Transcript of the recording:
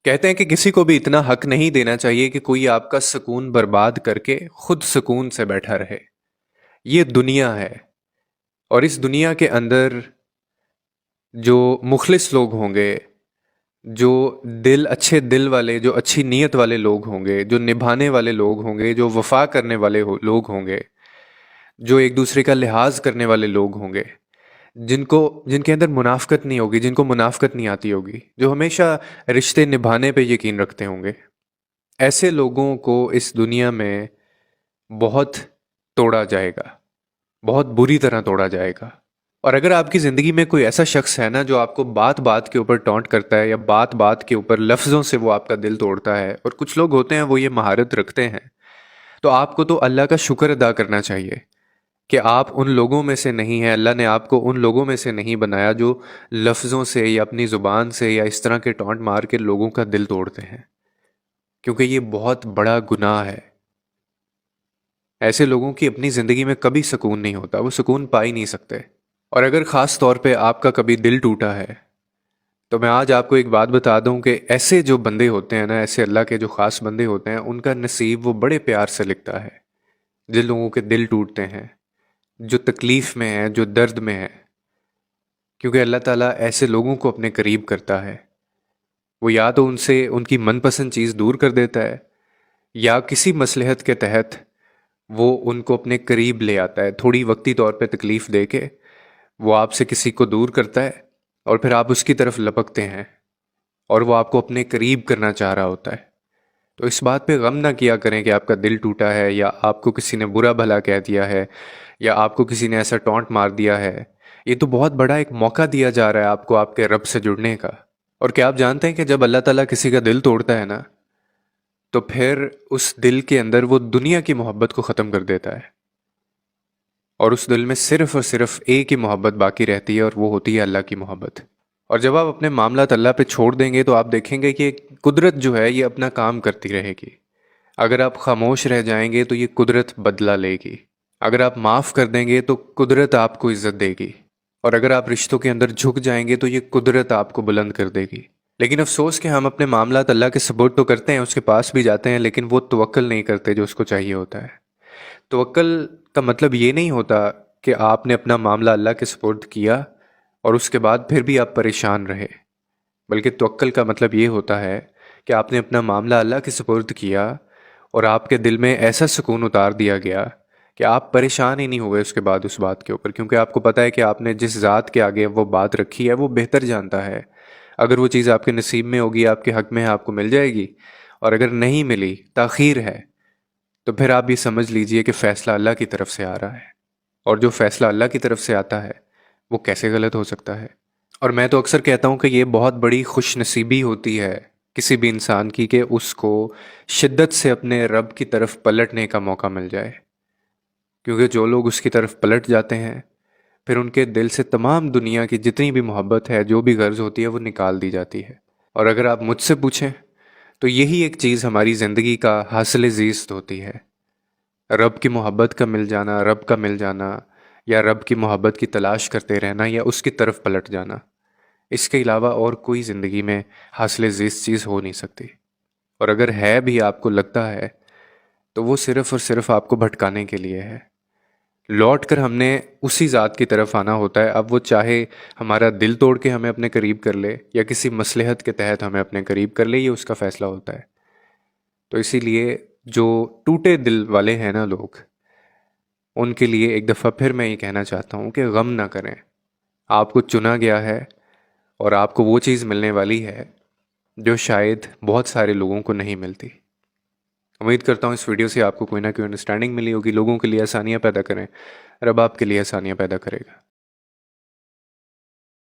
کہتے ہیں کہ کسی کو بھی اتنا حق نہیں دینا چاہیے کہ کوئی آپ کا سکون برباد کر کے خود سکون سے بیٹھا رہے۔ یہ دنیا ہے، اور اس دنیا کے اندر جو مخلص لوگ ہوں گے، جو اچھے دل والے، جو اچھی نیت والے لوگ ہوں گے، جو نبھانے والے لوگ ہوں گے، جو وفا کرنے والے لوگ ہوں گے، جو ایک دوسرے کا لحاظ کرنے والے لوگ ہوں گے، جن کے اندر منافقت نہیں ہوگی، جن کو منافقت نہیں آتی ہوگی، جو ہمیشہ رشتے نبھانے پہ یقین رکھتے ہوں گے، ایسے لوگوں کو اس دنیا میں بہت توڑا جائے گا، بہت بری طرح توڑا جائے گا۔ اور اگر آپ کی زندگی میں کوئی ایسا شخص ہے نا جو آپ کو بات بات کے اوپر ٹونٹ کرتا ہے، یا بات بات کے اوپر لفظوں سے وہ آپ کا دل توڑتا ہے، اور کچھ لوگ ہوتے ہیں وہ یہ مہارت رکھتے ہیں، تو آپ کو تو اللہ کا شکر ادا کرنا چاہیے کہ آپ ان لوگوں میں سے نہیں ہیں۔ اللہ نے آپ کو ان لوگوں میں سے نہیں بنایا جو لفظوں سے یا اپنی زبان سے یا اس طرح کے ٹونٹ مار کے لوگوں کا دل توڑتے ہیں، کیونکہ یہ بہت بڑا گناہ ہے۔ ایسے لوگوں کی اپنی زندگی میں کبھی سکون نہیں ہوتا، وہ سکون پا ہی نہیں سکتے۔ اور اگر خاص طور پہ آپ کا کبھی دل ٹوٹا ہے، تو میں آج آپ کو ایک بات بتا دوں کہ ایسے جو بندے ہوتے ہیں نا، ایسے اللہ کے جو خاص بندے ہوتے ہیں، ان کا نصیب وہ بڑے پیار سے لکھتا ہے۔ جن لوگوں کے دل ٹوٹتے ہیں، جو تکلیف میں ہیں، جو درد میں ہیں، کیونکہ اللہ تعالیٰ ایسے لوگوں کو اپنے قریب کرتا ہے۔ وہ یا تو ان سے ان کی من پسند چیز دور کر دیتا ہے، یا کسی مصلحت کے تحت وہ ان کو اپنے قریب لے آتا ہے، تھوڑی وقتی طور پہ تکلیف دے کے وہ آپ سے کسی کو دور کرتا ہے، اور پھر آپ اس کی طرف لپکتے ہیں، اور وہ آپ کو اپنے قریب کرنا چاہ رہا ہوتا ہے۔ تو اس بات پہ غم نہ کیا کریں کہ آپ کا دل ٹوٹا ہے، یا آپ کو کسی نے برا بھلا کہہ دیا ہے، یا آپ کو کسی نے ایسا ٹونٹ مار دیا ہے۔ یہ تو بہت بڑا ایک موقع دیا جا رہا ہے آپ کو آپ کے رب سے جڑنے کا۔ اور کیا آپ جانتے ہیں کہ جب اللہ تعالیٰ کسی کا دل توڑتا ہے نا، تو پھر اس دل کے اندر وہ دنیا کی محبت کو ختم کر دیتا ہے، اور اس دل میں صرف اور صرف ایک ہی محبت باقی رہتی ہے، اور وہ ہوتی ہے اللہ کی محبت۔ اور جب آپ اپنے معاملات اللہ پہ چھوڑ دیں گے تو آپ دیکھیں گے کہ قدرت جو ہے یہ اپنا کام کرتی رہے گی۔ اگر آپ خاموش رہ جائیں گے تو یہ قدرت بدلہ لے گی۔ اگر آپ معاف کر دیں گے تو قدرت آپ کو عزت دے گی، اور اگر آپ رشتوں کے اندر جھک جائیں گے تو یہ قدرت آپ کو بلند کر دے گی۔ لیکن افسوس کہ ہم اپنے معاملات اللہ کے سپورٹ تو کرتے ہیں، اس کے پاس بھی جاتے ہیں، لیکن وہ توکل نہیں کرتے جو اس کو چاہیے ہوتا ہے۔ توکل کا مطلب یہ نہیں ہوتا کہ آپ نے اپنا معاملہ اللہ کے سپورٹ کیا اور اس کے بعد پھر بھی آپ پریشان رہے، بلکہ توکل کا مطلب یہ ہوتا ہے کہ آپ نے اپنا معاملہ اللہ کے سپورٹ کیا، اور آپ کے دل میں ایسا سکون اتار دیا گیا کہ آپ پریشان ہی نہیں ہوئے اس کے بعد اس بات کے اوپر، کیونکہ آپ کو پتہ ہے کہ آپ نے جس ذات کے آگے وہ بات رکھی ہے وہ بہتر جانتا ہے۔ اگر وہ چیز آپ کے نصیب میں ہوگی، آپ کے حق میں ہے، آپ کو مل جائے گی، اور اگر نہیں ملی، تاخیر ہے، تو پھر آپ یہ سمجھ لیجئے کہ فیصلہ اللہ کی طرف سے آ رہا ہے، اور جو فیصلہ اللہ کی طرف سے آتا ہے وہ کیسے غلط ہو سکتا ہے؟ اور میں تو اکثر کہتا ہوں کہ یہ بہت بڑی خوش نصیبی ہوتی ہے کسی بھی انسان کی کہ اس کو شدت سے اپنے رب کی طرف پلٹنے کا موقع مل جائے، کیونکہ جو لوگ اس کی طرف پلٹ جاتے ہیں پھر ان کے دل سے تمام دنیا کی جتنی بھی محبت ہے، جو بھی غرض ہوتی ہے، وہ نکال دی جاتی ہے۔ اور اگر آپ مجھ سے پوچھیں تو یہی ایک چیز ہماری زندگی کا حاصل زیست ہوتی ہے، رب کی محبت کا مل جانا، رب کا مل جانا، یا رب کی محبت کی تلاش کرتے رہنا، یا اس کی طرف پلٹ جانا۔ اس کے علاوہ اور کوئی زندگی میں حاصل زیست چیز ہو نہیں سکتی، اور اگر ہے بھی آپ کو لگتا ہے تو وہ صرف اور صرف آپ کو بھٹکانے کے لیے ہے۔ لوٹ کر ہم نے اسی ذات کی طرف آنا ہوتا ہے، اب وہ چاہے ہمارا دل توڑ کے ہمیں اپنے قریب کر لے، یا کسی مصلحت کے تحت ہمیں اپنے قریب کر لے، یہ اس کا فیصلہ ہوتا ہے۔ تو اسی لیے جو ٹوٹے دل والے ہیں نا لوگ، ان کے لیے ایک دفعہ پھر میں یہ کہنا چاہتا ہوں کہ غم نہ کریں۔ آپ کو چنا گیا ہے، اور آپ کو وہ چیز ملنے والی ہے جو شاید بہت سارے لوگوں کو نہیں ملتی۔ امید کرتا ہوں اس ویڈیو سے آپ کو کوئی نہ کوئی انڈرسٹینڈنگ ملی ہوگی۔ لوگوں کے لیے آسانیاں پیدا کریں، رب آپ کے لیے آسانیاں پیدا کرے گا۔